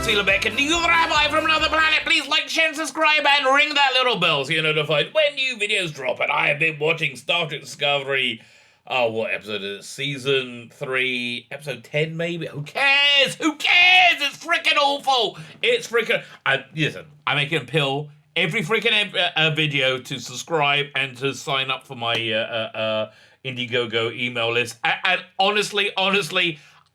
Back and new Rabbi from another planet. Please like, share, and subscribe, and ring that little bell so you're notified when new videos drop. And I have been watching Star Trek Discovery. Oh, what episode is it? Season 3, episode 10 maybe? Who cares? Who cares? It's freaking awful. It's freaking... Listen, I make it a pill every freaking video to subscribe and to sign up for my Indiegogo email list. And honestly,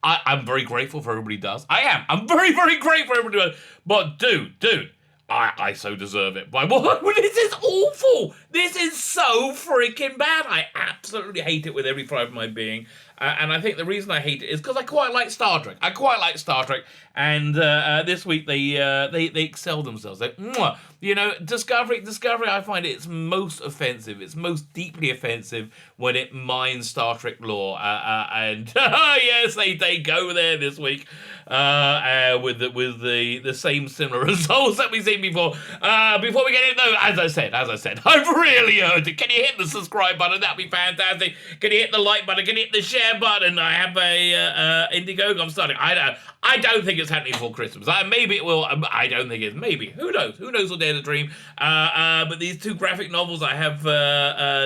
I'm very grateful for everybody does. I am. I'm very, very grateful for everybody does. But dude, I so deserve it. This is awful. This is so freaking bad. I absolutely hate it with every fibre of my being. And I think the reason I hate it is because I quite like Star Trek. And this week they excel themselves. Discovery, I find it's most offensive. It's most deeply offensive when it mines Star Trek lore. And yes, they go there this week with the same similar results that we've seen before. Before we get in though, as I said, I've really earned it. Can you hit the subscribe button? That'd be fantastic. Can you hit the like button? Can you hit the share button? I have a Indiegogo I'm starting. I don't think it's happening before Christmas. Maybe it will. I don't think it's. Maybe. Who knows? Who knows what dare to dream? But these two graphic novels I have,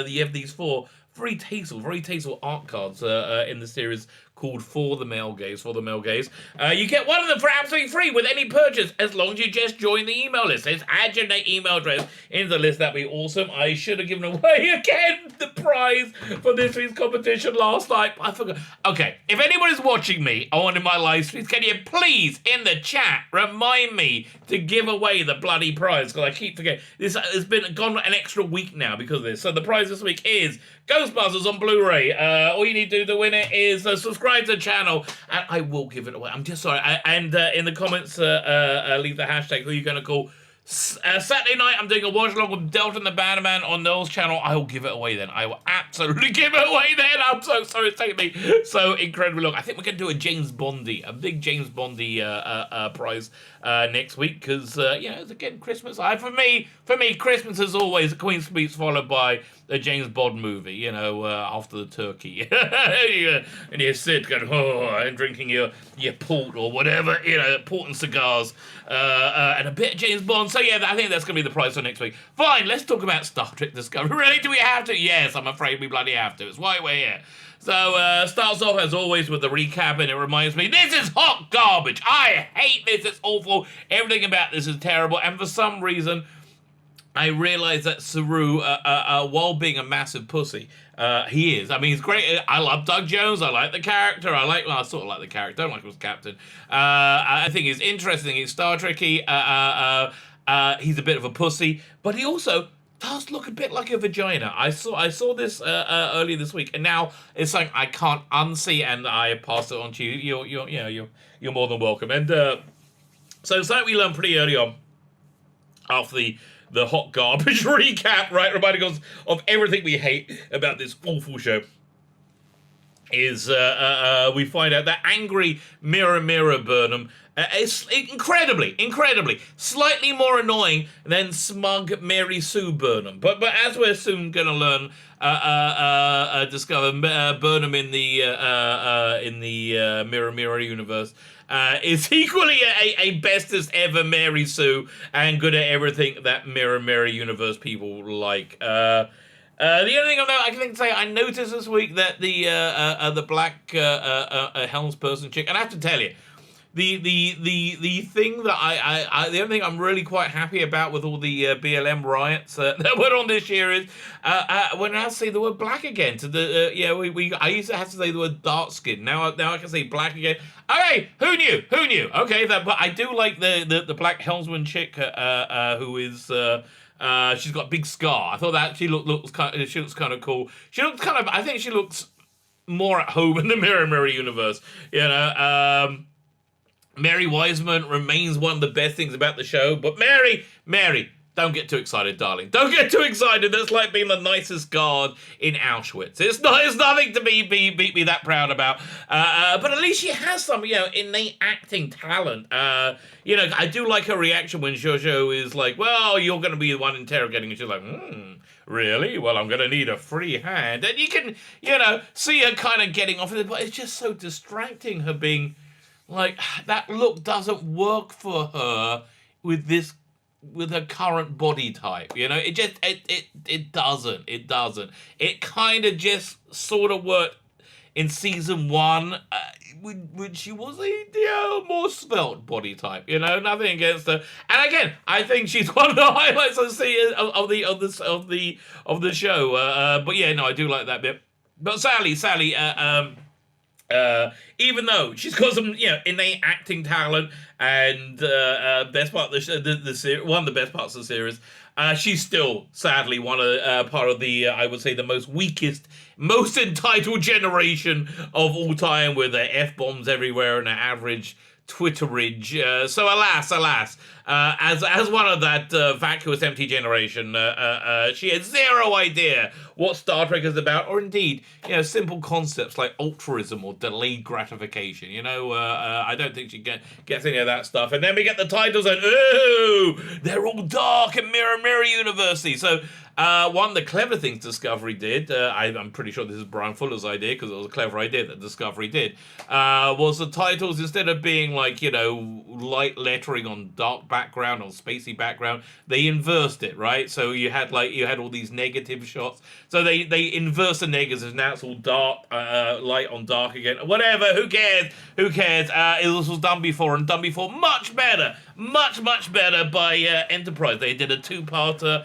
you have these four very tasteful art cards in the series called For the Male Gaze. You get one of them for absolutely free with any purchase as long as you just join the email list. It's add your email address into the list. That'd be awesome. I should have given away again the prize for this week's competition last night. I forgot. Okay, if anybody's watching me on my live streams, can you please in the chat remind me to give away the bloody prize? Because I keep forgetting. This has gone an extra week now because of this. So the prize this week is Ghostbusters on Blu-ray. All you need to do to win it is subscribe to the channel, and I will give it away. I'm just sorry. In the comments, leave the hashtag who you're going to call. Saturday night, I'm doing a watch along with Delta and the Bannerman on Noel's channel. I will give it away then. I will absolutely give it away then. I'm so sorry it's taken me so incredibly long. I think we're going to do a big James Bondy prize next week because, it's again Christmas. For me, Christmas is always a Queen's Speech followed by a James Bond movie, after the turkey. And you sit going, and drinking your port or whatever, port and cigars, and a bit of James Bond. So yeah, I think that's going to be the prize for next week. Fine, let's talk about Star Trek Discovery. Really, do we have to? Yes, I'm afraid we bloody have to. It's why we're here. So, starts off as always with the recap, and it reminds me, this is hot garbage. I hate this. It's awful. Everything about this is terrible. And for some reason, I realize that Saru, while being a massive pussy, he is. I mean, he's great. I love Doug Jones. I like the character. I sort of like the character. I don't like him as captain. I think he's interesting. He's Star Trek-y. He's a bit of a pussy, but he also does look a bit like a vagina. I saw this earlier this week, and now it's something I can't unsee, and I pass it on to you. You're more than welcome. And so something we learned pretty early on after the hot garbage recap, right, reminding us of everything we hate about this awful show, is we find out that angry Mirror Burnham is incredibly, slightly more annoying than smug Mary Sue Burnham. But as we're soon going to learn, discover Burnham in the Mirror universe is equally a bestest ever Mary Sue and good at everything that Mirror universe people like. The only thing I can say, I noticed this week that the black helmsperson chick, and I have to tell you, the thing that the only thing I'm really quite happy about with all the BLM riots that went on this year is when I say the word black again. I used to have to say the word dark skin. Now I can say black again. Okay, who knew? Okay, but I do like the black helmsman chick who is. She's got a big scar. I thought that she looks kind of cool. I think she looks more at home in the Mirror universe. Mary Wiseman remains one of the best things about the show, but Mary, don't get too excited, darling. Don't get too excited. That's like being the nicest guard in Auschwitz. It's nothing to be that proud about. But at least she has some, innate acting talent. I do like her reaction when Jojo is like, well, you're going to be the one interrogating, and she's like, really? Well, I'm going to need a free hand. And you can, see her kind of getting off of it, but it's just so distracting, her being, like, that look doesn't work for her with this, with her current body type. You know, it just it doesn't. It doesn't. It kind of just sort of worked in season one, when she was a more svelte body type. You know, nothing against her. And again, I think she's one of the highlights of the show. But yeah, no, I do like that bit. But Sally, even though she's got some, innate acting talent and best part of the show, one of the best parts of the series, she's still sadly one of part of the I would say the most weakest, most entitled generation of all time, with f-bombs everywhere and an average Twitterage. So alas, as one of that vacuous, empty generation, she has zero idea what Star Trek is about, or indeed, simple concepts like altruism or delayed gratification. I don't think she gets any of that stuff. And then we get the titles, and they're all dark and mirror university. So one of the clever things Discovery did, I'm pretty sure this is Brian Fuller's idea, because it was a clever idea that Discovery did, was the titles, instead of being like, light lettering on dark background or spacey background, they inversed it, right? So you had all these negative shots. So they inverse the negatives. Now it's all dark, light on dark again. Whatever, who cares? This was done before, and done before much better by Enterprise. They did a two-parter,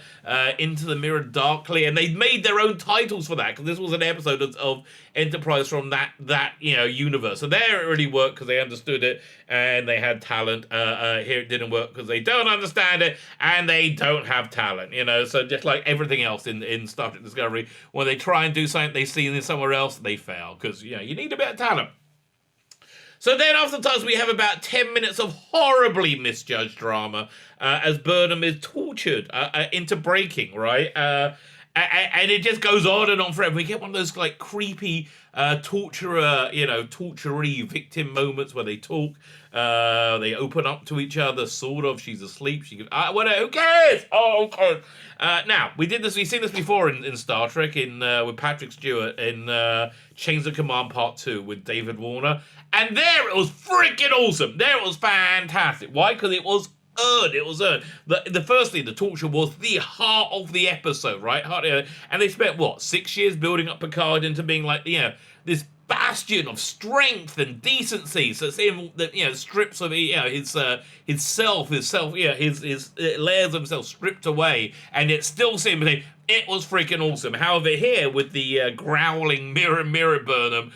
Into the Mirror Darkly, and they made their own titles for that, because this was an episode of Enterprise from that universe. So there it really worked because they understood it and they had talent. Here it didn't work because they don't understand it and they don't have talent. So just like everything else in Star Trek Discovery, when they try and do something they see in somewhere else, they fail, because you need a bit of talent. So then after the titles, we have about 10 minutes of horribly misjudged drama as Burnham is tortured into breaking, right? And it just goes on and on forever. We get one of those like creepy torturee victim moments where they talk, they open up to each other, sort of. She's asleep. She goes, whatever, who cares? Oh, okay. Now, we've seen this before in Star Trek with Patrick Stewart in Chains of Command Part 2 with David Warner. And there it was freaking awesome. There it was fantastic. Why? Because it was earned. Firstly, the torture was the heart of the episode, right? And they spent, 6 years building up Picard into being like, this bastion of strength and decency. So it's him that strips of his layers of himself stripped away, and it still seemed to it was freaking awesome. However, here with the growling mirror Burnham,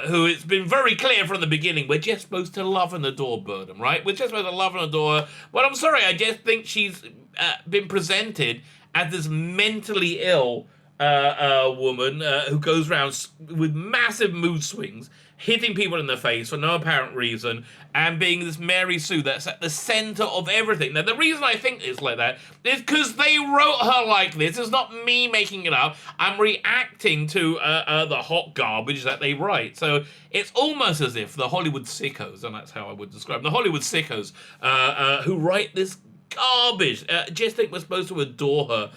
who it's been very clear from the beginning, we're just supposed to love and adore Burnham, right? We're just supposed to love and adore her. But I'm sorry, I just think she's been presented as this mentally ill woman who goes around with massive mood swings, hitting people in the face for no apparent reason, and being this Mary Sue that's at the center of everything. Now, the reason I think it's like that is because they wrote her like this. It's not me making it up. I'm reacting to the hot garbage that they write. So it's almost as if the Hollywood sickos, and that's how I would describe them, the Hollywood sickos who write this garbage, just think we're supposed to adore her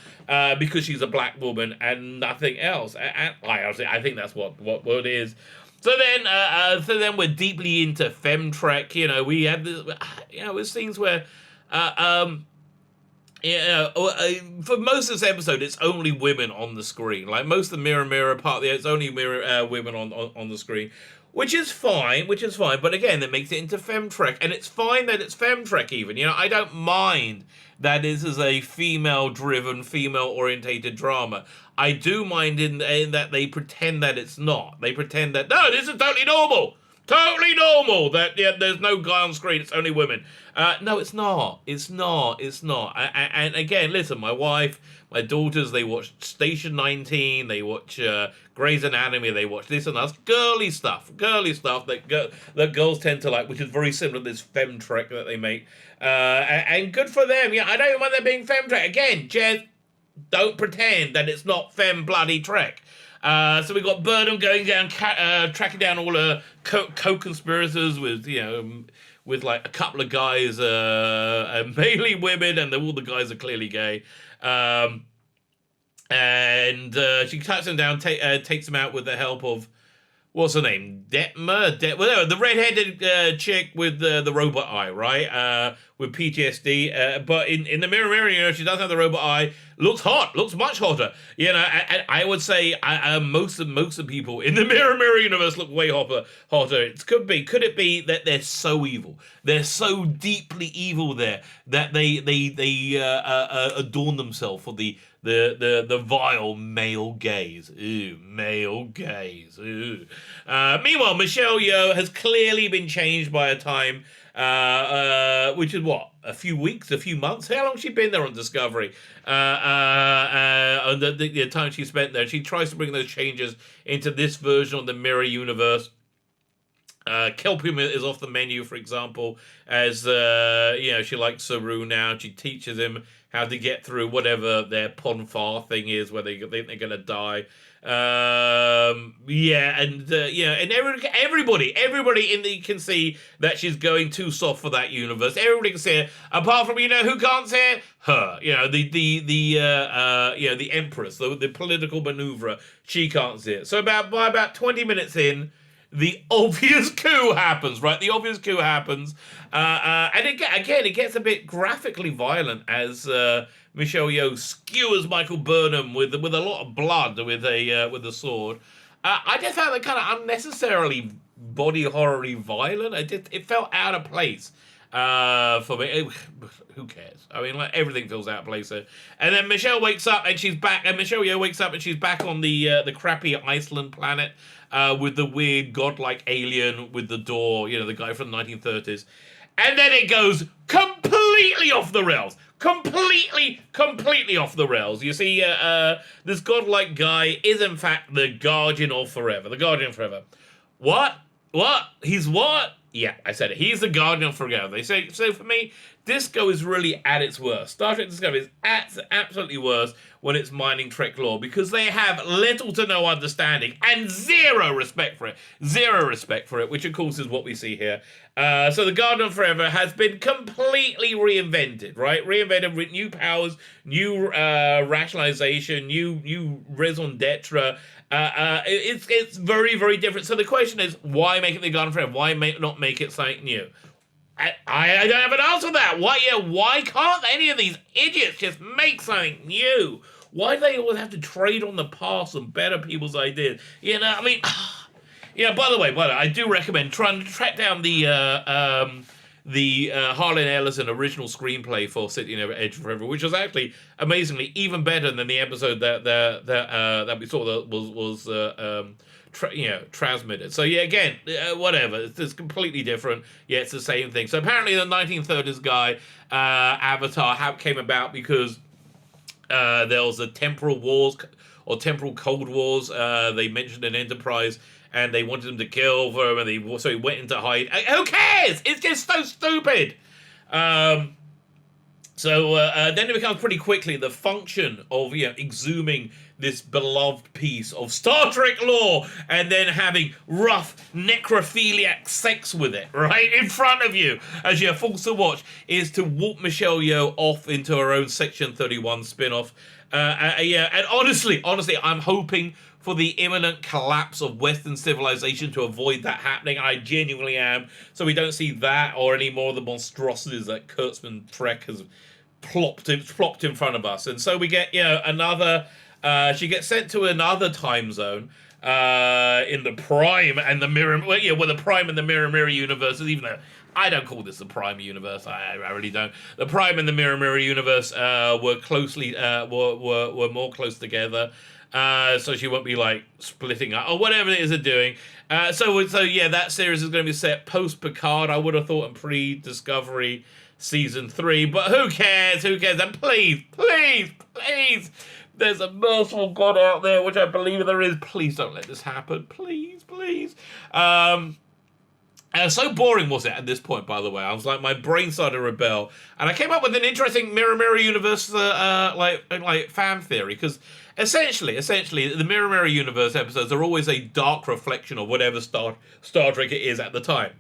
because she's a black woman and nothing else. And I think that's what it is. So then we're deeply into femtrek. We have this, with scenes where for most of this episode, it's only women on the screen. Like most of the mirror part, it's only women on the screen. Which is fine, but again, that makes it into femtrek, and it's fine that it's femtrek even. I don't mind that this is a female-driven, female-orientated drama. I do mind in that they pretend that it's not. They pretend that, no, this is totally normal, that there's no guy on screen, it's only women. No, it's not. And again, listen, my wife, my daughters, they watch Station 19, they watch Grey's Anatomy, they watch this and that. Girly stuff that girls tend to like, which is very similar to this femtrek that they make. And good for them. I don't mind them being femtrek. Again, just don't pretend that it's not fem bloody trek. So we got Burnham going down, tracking down all the co-conspirators with like a couple of guys, mainly women, and all the guys are clearly gay. And she cuts them down, takes them out with the help of what's her name? Detmer? Well, the redheaded chick with the robot eye, right? With PTSD. But in the Mirror Mirror universe, she doesn't have the robot eye. Looks hot. Looks much hotter. You know, and I would say most of people in the Mirror Mirror universe look way hotter. Could it be that they're so evil? They're so deeply evil there that they adorn themselves for the vile male gaze. Ooh, male gaze. Ooh. Meanwhile, Michelle Yeoh has clearly been changed by a time, which is what, a few weeks, a few months. How long has she been there on Discovery? And the time she spent there, she tries to bring those changes into this version of the Mirror universe. Kelpium is off the menu, for example, as she likes Saru now. She teaches him how to get through whatever their Ponfar thing is, where they think they're gonna die. And everybody in the can see that she's going too soft for that universe. Everybody can see it, apart from who can't see it? Her. The Empress, the political maneuverer. She can't see it. So by about 20 minutes in, the obvious coup happens, right? The obvious coup happens, and it gets a bit graphically violent as Michelle Yeoh skewers Michael Burnham with a lot of blood with a sword. I just found it kind of unnecessarily body horror-y violent. It felt out of place for me. Who cares? I mean, like, everything feels out of place there. And then Michelle wakes up and she's back. And Michelle Yeoh wakes up and she's back on the crappy Iceland planet. With the weird godlike alien with the door, the guy from the 1930s. And then it goes completely off the rails. Completely off the rails. You see, this godlike guy is in fact the Guardian of Forever. The Guardian of Forever. What? He's what? Yeah, I said it. He's the Guardian of Forever. They say, so for me, Disco is really at its worst. Star Trek Discovery is at absolutely worst when it's mining Trek lore, because they have little to no understanding and zero respect for it. Which of course is what we see here. So the Guardian of Forever has been completely reinvented, right? Reinvented with new powers, new rationalization, new raison d'etre. It's very, very different. So the question is, why make it the Guardian of Forever? Why not make it something new? I don't have an answer to that. Why can't any of these idiots just make something new? Why do they always have to trade on the past and better people's ideas? I mean, by the way, I do recommend trying to track down the Harlan Ellison original screenplay for City Never Edge Forever, which was actually amazingly even better than the episode that we saw that was transmitted. So again, whatever. It's completely different. Yeah, it's the same thing. So apparently the 1930s guy, Avatar, came about because there was a temporal wars or temporal cold wars. They mentioned an Enterprise and they wanted him to kill them, and so he went into hide. Who cares? It's just so stupid. So then it becomes pretty quickly the function of exhuming this beloved piece of Star Trek lore and then having rough necrophiliac sex with it right in front of you as you're forced to watch is to walk Michelle Yeoh off into her own Section 31 spin-off. And honestly, I'm hoping for the imminent collapse of Western civilization to avoid that happening. I genuinely am. So we don't see that or any more of the monstrosities that Kurtzman Trek has plopped in front of us. And so we get, another... she gets sent to another time zone in the Prime and the Mirror... the Prime and the Mirror universes, even though I don't call this the Prime universe. I really don't. The Prime and the Mirror universe were more close together. So she won't be like splitting up or whatever it is they're doing. So that series is going to be set post Picard. I would have thought in pre-Discovery season 3, but who cares? And please, there's a merciful God out there, which I believe there is. Please don't let this happen. Please. So boring was it at this point, by the way. I was like, my brain started to rebel. And I came up with an interesting Mirror universe fan theory, because essentially, the Mirror universe episodes are always a dark reflection of whatever Star Trek it is at the time.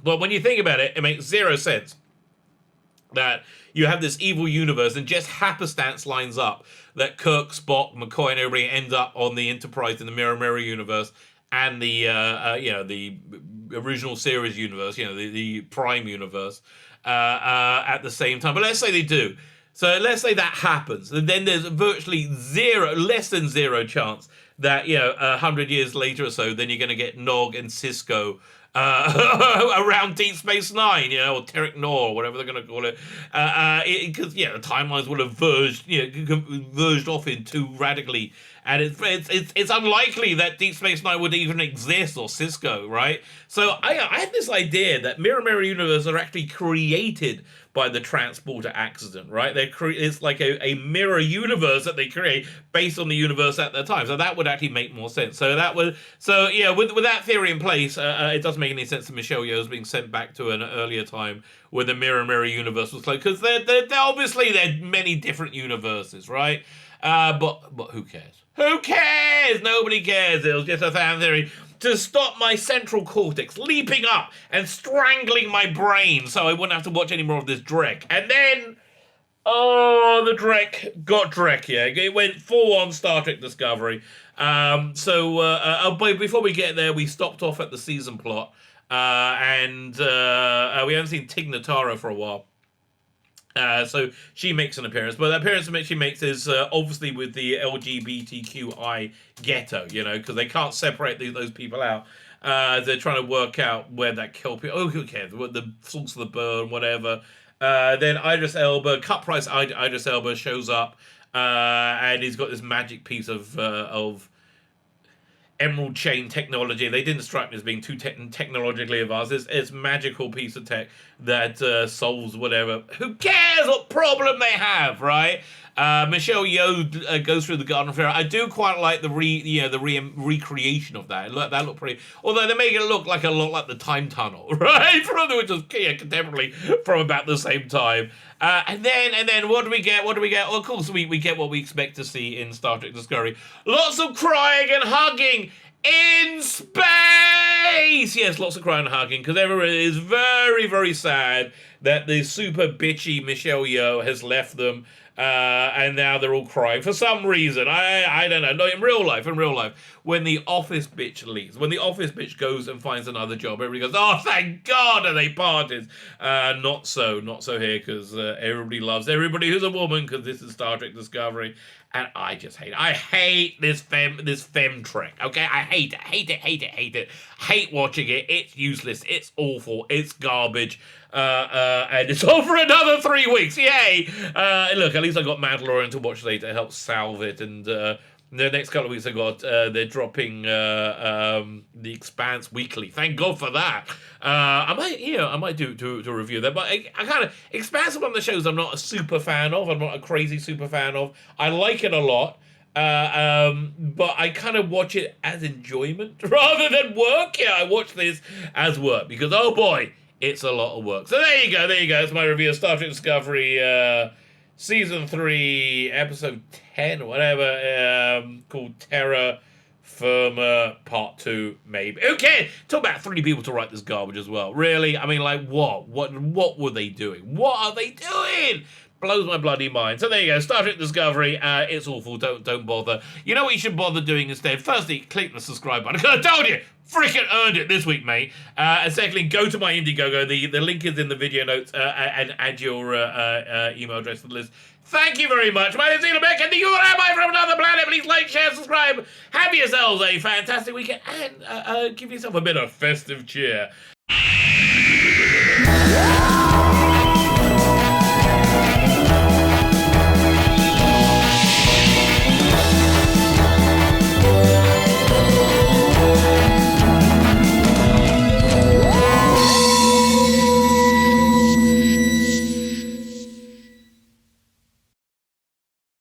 But when you think about it, it makes zero sense that you have this evil universe and just happenstance lines up that Kirk, Spock, McCoy, and everybody end up on the Enterprise in the Mirror universe and the the original series universe, the Prime universe, at the same time. But let's say they do. So let's say that happens, and then there's virtually less than zero chance that 100 years later or so, then you're going to get Nog and Cisco around Deep Space Nine, or Terek Nor, or whatever they're going to call it, because the timelines will have verged off in too radically, and it's unlikely that Deep Space Nine would even exist, or Cisco, right? So I had this idea that mirror universes are actually created by the transporter accident, right? It's like a mirror universe that they create based on the universe at the time. So that would actually make more sense. With that theory in place, it doesn't make any sense that Michelle Yeoh's being sent back to an earlier time where the mirror universe was closed, because they're obviously there are many different universes, right? But who cares? Who cares? Nobody cares. It was just a fan theory to stop my central cortex leaping up and strangling my brain so I wouldn't have to watch any more of this Drek. And then, the Drek got Drek, yeah. It went full on Star Trek Discovery. Before we get there, we stopped off at the season plot. And we haven't seen Tig Notaro for a while. So she makes an appearance, but the appearance that she makes is obviously with the LGBTQI ghetto, because they can't separate those people out. They're trying to work out where that Kelpie. Oh, who cares? The source of the burn, whatever. Then Idris Elba, cut price Idris Elba shows up, and he's got this magic piece of emerald chain technology. They didn't strike me as being too technologically advanced. It's magical piece of tech that solves whatever. Who cares what problem they have, right? Michelle Yeoh goes through the Garden of Terror. I do quite like the recreation of that. That looked pretty. Although they make it look like a lot like the Time Tunnel, right? Which was contemporary from about the same time. And then what do we get? Well, of course we get what we expect to see in Star Trek Discovery. Lots of crying and hugging in space. Yes, lots of crying and hugging, because everyone is very, very sad that the super bitchy Michelle Yeoh has left them. And now they're all crying for some reason. I don't know. No, in real life, when the office bitch leaves, when the office bitch goes and finds another job, everybody goes, "Oh, thank God!" and they parted. Not so here, because everybody loves everybody who's a woman, because this is Star Trek Discovery, and I just hate it. I hate this fem trek. Okay, I hate it. Hate watching it. It's useless. It's awful. It's garbage. And it's over another 3 weeks. Yay! Look, at least I got Mandalorian to watch later to help salve it. And the next couple of weeks they're dropping The Expanse weekly. Thank God for that. I might do a review there. But I kind of Expanse is one of the shows I'm not a super fan of. I'm not a crazy super fan of. I like it a lot. But I kind of watch it as enjoyment rather than work. Yeah, I watch this as work because, oh boy, it's a lot of work. So there you go. It's my review of Star Trek Discovery, Season 3, Episode 10, or whatever, called Terra Firma Part 2, maybe. Okay, took about 3 people to write this garbage as well. Really? I mean, like, what? What were they doing? What are they doing? Blows my bloody mind. So there you go, Star Trek Discovery. It's awful. Don't bother. You know what you should bother doing instead? Firstly, click the subscribe button. I told you, freaking earned it this week, mate. And secondly, go to my Indiegogo. The link is in the video notes, and add your email address to the list. Thank you very much. My name is Ian Beck, and you are Rabbi from another planet. Please like, share, subscribe. Have yourselves a fantastic weekend, and give yourself a bit of festive cheer.